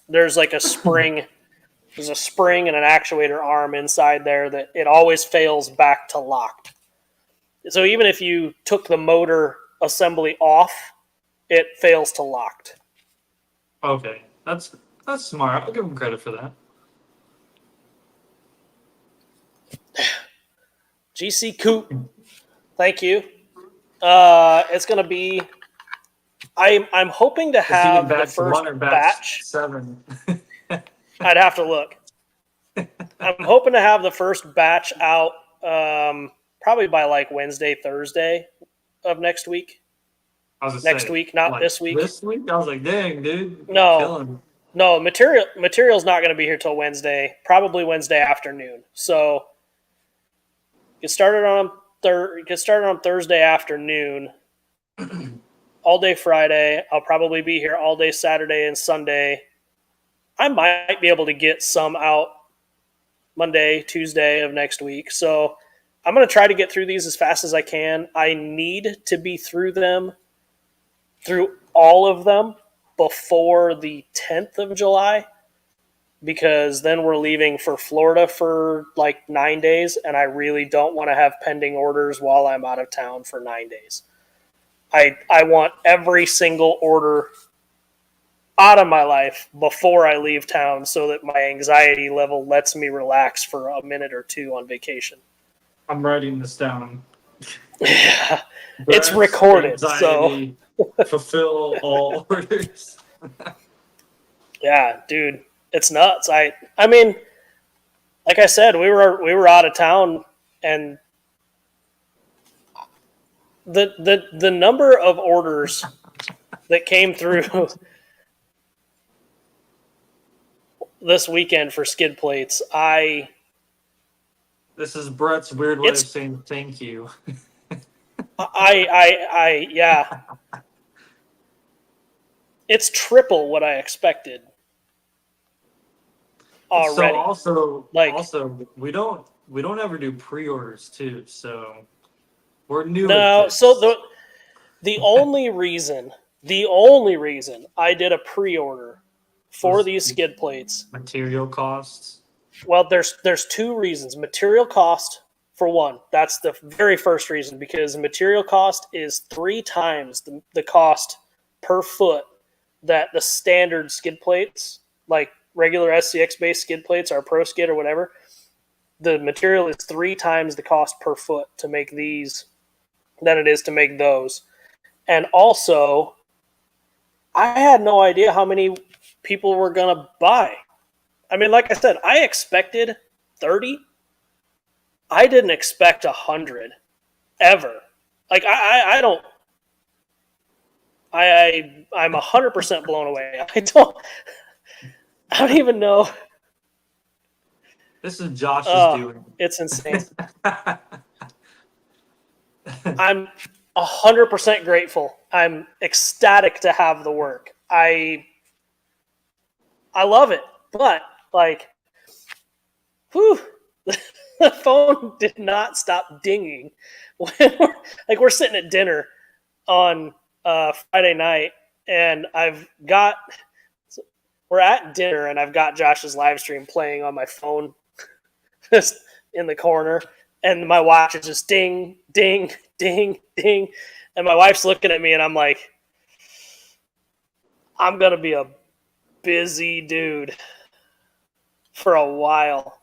A: There's like a spring. There's a spring and an actuator arm inside there that it always fails back to locked. So even if you took the motor assembly off, it fails to locked.
B: Okay, that's smart. I'll give him credit for that.
A: GC Coupe, thank you. It's gonna be. I'm hoping to
B: Is he
A: have
B: in
A: the
B: batch
A: first
B: one or batch
A: batch.
B: 7?
A: I'd have to look. I'm hoping to have the first batch out probably by like Wednesday, Thursday of next week.
B: I was just
A: Next
B: saying,
A: week, not
B: like,
A: this week.
B: This week, I was like, dang, dude,
A: No.
B: killing.
A: No, material's not going to be here till Wednesday, probably Wednesday afternoon. So get started on Thursday afternoon, all day Friday. I'll probably be here all day Saturday and Sunday. I might be able to get some out Monday, Tuesday of next week. So I'm going to try to get through these as fast as I can. I need to be through all of them before the 10th of July, because then we're leaving for Florida for like 9 days, and I really don't want to have pending orders while I'm out of town for 9 days. I want every single order out of my life before I leave town so that my anxiety level lets me relax for a minute or two on vacation.
B: I'm writing this down.
A: It's
B: Brett's
A: recorded,
B: anxiety, fulfill all orders.
A: Yeah, dude, it's nuts. I mean, like I said, we were out of town, and the number of orders that came through this weekend for skid plates,
B: This is Brett's weird way of saying thank you.
A: yeah. It's triple what I expected already.
B: So also we don't ever do pre-orders too, so we're new.
A: No, so the only reason I did a pre-order for these skid plates,
B: material costs.
A: well, there's two reasons. Material cost, for one. That's the very first reason, because material cost is 3 times the cost per foot that the standard skid plates, like regular SCX based skid plates or Pro Skid or whatever, the material is 3 times the cost per foot to make these than it is to make those. And also, I had no idea how many people were going to buy. I mean, like I said, I expected 30. I didn't expect 100 ever. Like I don't I'm 100% blown away. I don't even know.
B: This is Josh's doing.
A: It's insane. I'm 100% grateful. I'm ecstatic to have the work. I love it, but like, whew, the phone did not stop dinging. We're sitting at dinner on Friday night, and we're at dinner, and I've got Josh's live stream playing on my phone, just in the corner, and my watch is just ding, ding, ding, ding, and my wife's looking at me, and I'm like, I'm gonna be a busy dude for a while.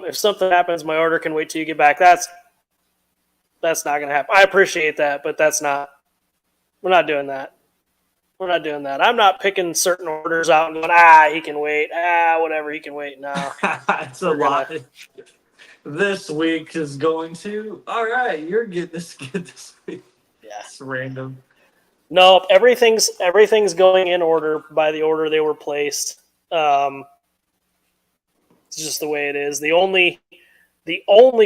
A: If something happens, my order can wait till you get back. That's not gonna happen. I appreciate that, but we're not doing that. We're not doing that. I'm not picking certain orders out and going, he can wait. Whatever, he can wait. No.
B: It's a lot. This week is going to. All right, you're getting this good this week.
A: Yeah.
B: It's random.
A: No, everything's going in order by the order they were placed. It's just the way it is. The only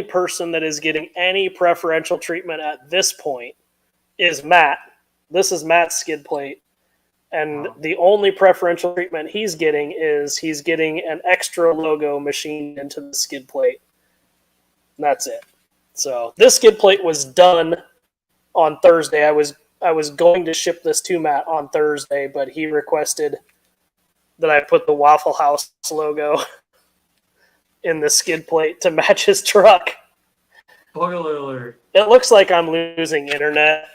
A: person that is getting any preferential treatment at this point is Matt. This is Matt's skid plate. And the only preferential treatment he's getting is he's getting an extra logo machined into the skid plate. And that's it. So this skid plate was done on Thursday. I was going to ship this to Matt on Thursday, but he requested that I put the Waffle House logo in the skid plate to match his truck.
B: Spoiler alert.
A: It looks like I'm losing internet.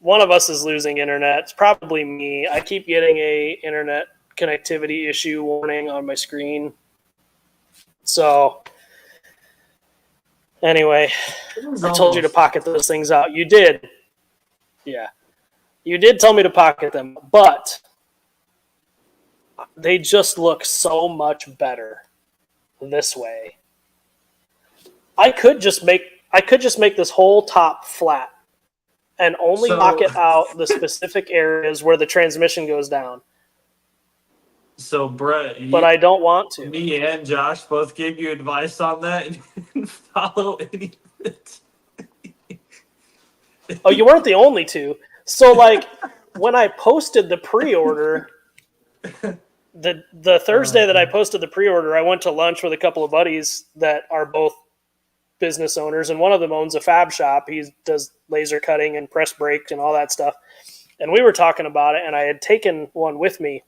A: One of us is losing internet. It's probably me. I keep getting a internet connectivity issue warning on my screen. So, anyway, I told you to pocket those things out. You did. Yeah. You did tell me to pocket them, but they just look so much better this way. I could just make this whole top flat and only pocket out the specific areas where the transmission goes down.
B: So, Brett,
A: but I don't want to.
B: Me and Josh both gave you advice on that, and you didn't follow any of it.
A: Oh, you weren't the only two. So, like, when I posted the pre-order, the Thursday that I posted the pre-order, I went to lunch with a couple of buddies that are both business owners, and one of them owns a fab shop. He does laser cutting and press brake and all that stuff. And we were talking about it, and I had taken one with me,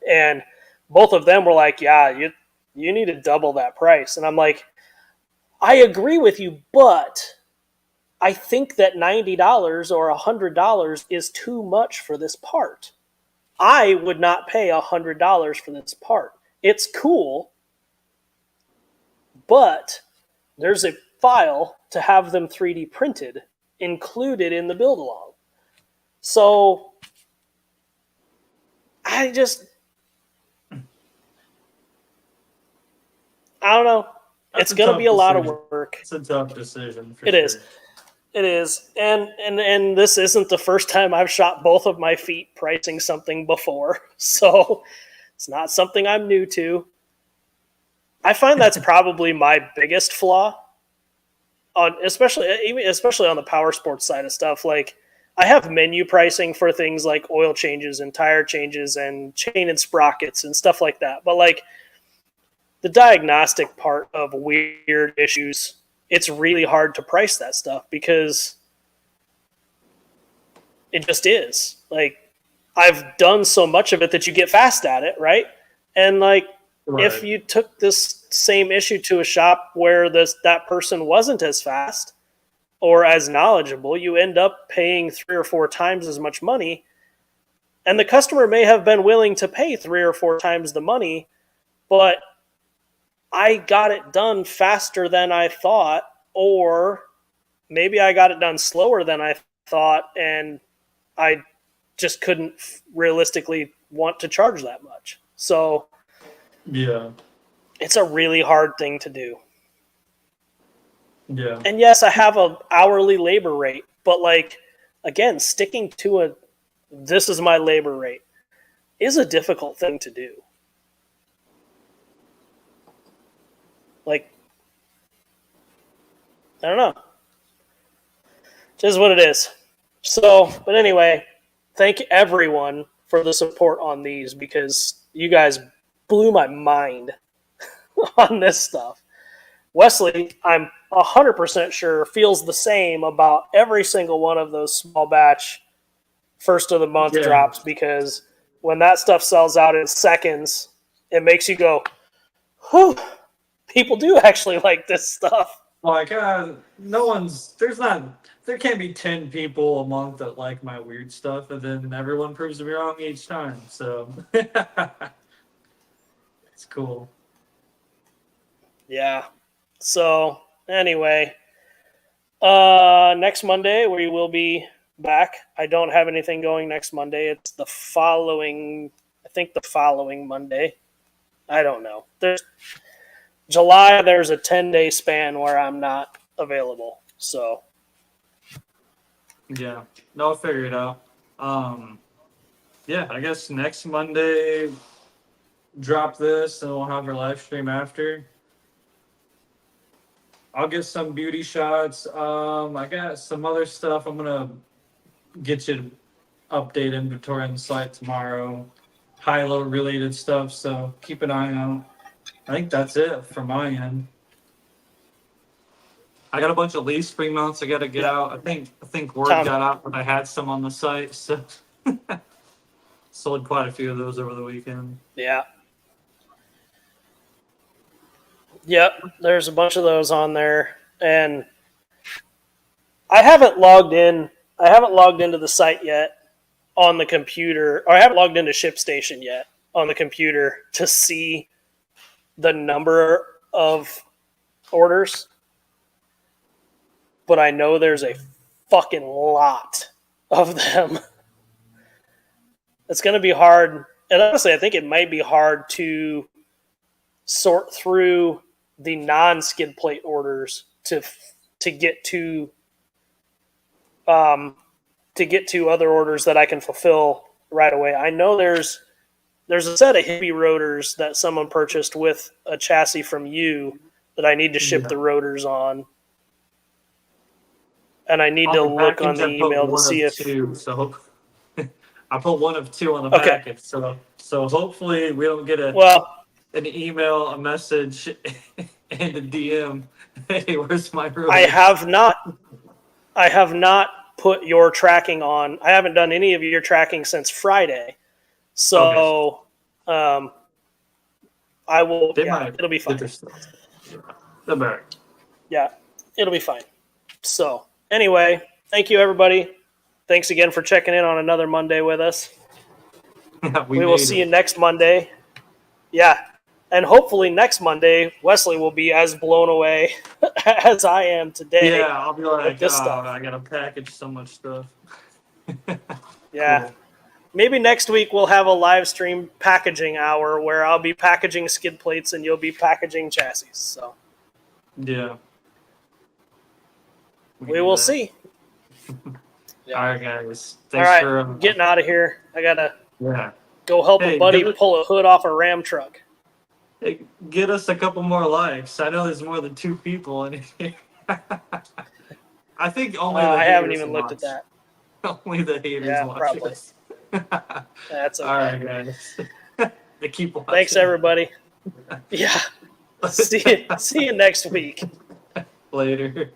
A: and both of them were like, yeah, you need to double that price. And I'm like, I agree with you, but I think that $90 or $100 is too much for this part. I would not pay $100 for this part. It's cool, but there's a file to have them 3D printed included in the build along. So I don't know. It's going to be a lot of work.
B: It's a tough decision.
A: It is. It is. And this isn't the first time I've shot both of my feet pricing something before. So it's not something I'm new to. I find that's probably my biggest flaw, especially on the power sports side of stuff. Like, I have menu pricing for things like oil changes and tire changes and chain and sprockets and stuff like that. But like the diagnostic part of weird issues, it's really hard to price that stuff because it just is. Like, I've done so much of it that you get fast at it, right? And like, right. If you took this same issue to a shop where that person wasn't as fast or as knowledgeable, you end up paying 3 or 4 times as much money. And the customer may have been willing to pay 3 or 4 times the money, but I got it done faster than I thought, or maybe I got it done slower than I thought, and I just couldn't realistically want to charge that much. So,
B: yeah,
A: it's a really hard thing to do.
B: Yeah.
A: And yes, I have a hourly labor rate, but like again, sticking to this is my labor rate is a difficult thing to do. Like, I don't know. Just what it is. So, but anyway, thank everyone for the support on these because you guys blew my mind on this stuff. Wesley, I'm 100% sure, feels the same about every single one of those small batch first of the month
B: Yeah.
A: drops because when that stuff sells out in seconds, it makes you go, whew, people do actually like this stuff.
B: Like, there can't be 10 people a month that like my weird stuff, and then everyone proves me wrong each time. So, it's cool.
A: Yeah. So, anyway, next Monday we will be back. I don't have anything going next Monday. It's the following Monday. I don't know. There's a 10-day span where I'm not available. So,
B: Yeah. No, I'll figure it out. Yeah, I guess next Monday, drop this, and we'll have our live stream after. I'll get some beauty shots. I got some other stuff. I'm gonna get you to update inventory on the site tomorrow. High-low related stuff, so keep an eye out. I think that's it from my end. I got a bunch of leaf spring mounts I got to get out. I think word
A: Tom.
B: got out, but I had some on the site, so sold quite a few of those over the weekend.
A: yeah. Yep, there's a bunch of those on there, and I haven't logged into the site yet on the computer, or I haven't logged into ShipStation yet on the computer to see the number of orders. But I know there's a fucking lot of them. It's going to be hard, and honestly, I think it might be hard to sort through the non-skid plate orders to get to other orders that I can fulfill right away. I know there's a set of hippie rotors that someone purchased with a chassis from you that I need to ship the rotors on, and I need to look on the email to see if
B: so I put one of two on the
A: Okay.
B: package. So hopefully we don't get an email, a message, and a DM. Hey, where's my room?
A: I have not put your tracking on. I haven't done any of your tracking since Friday. So I will it'll be fine.
B: The better.
A: Yeah, it'll be fine. So anyway, thank you everybody. Thanks again for checking in on another Monday with us. We will see you next Monday. Yeah. And hopefully next Monday, Wesley will be as blown away as I am today.
B: Yeah, I'll be like,
A: this stuff.
B: I gotta package so much stuff.
A: Yeah. Cool. Maybe next week we'll have a live stream packaging hour where I'll be packaging skid plates and you'll be packaging chassis. So
B: yeah.
A: We will see.
B: Yeah. All right, guys.
A: Thanks for getting out of here. I gotta go help a buddy pull a hood off a Ram truck.
B: Hey, get us a couple more likes. I know there's more than 2 people in here. I think only
A: I haven't even looked at that.
B: Only the haters watch
A: probably.
B: us.
A: That's okay.
B: All right, guys. They keep watching.
A: Thanks, everybody. Yeah. See you next week.
B: Later.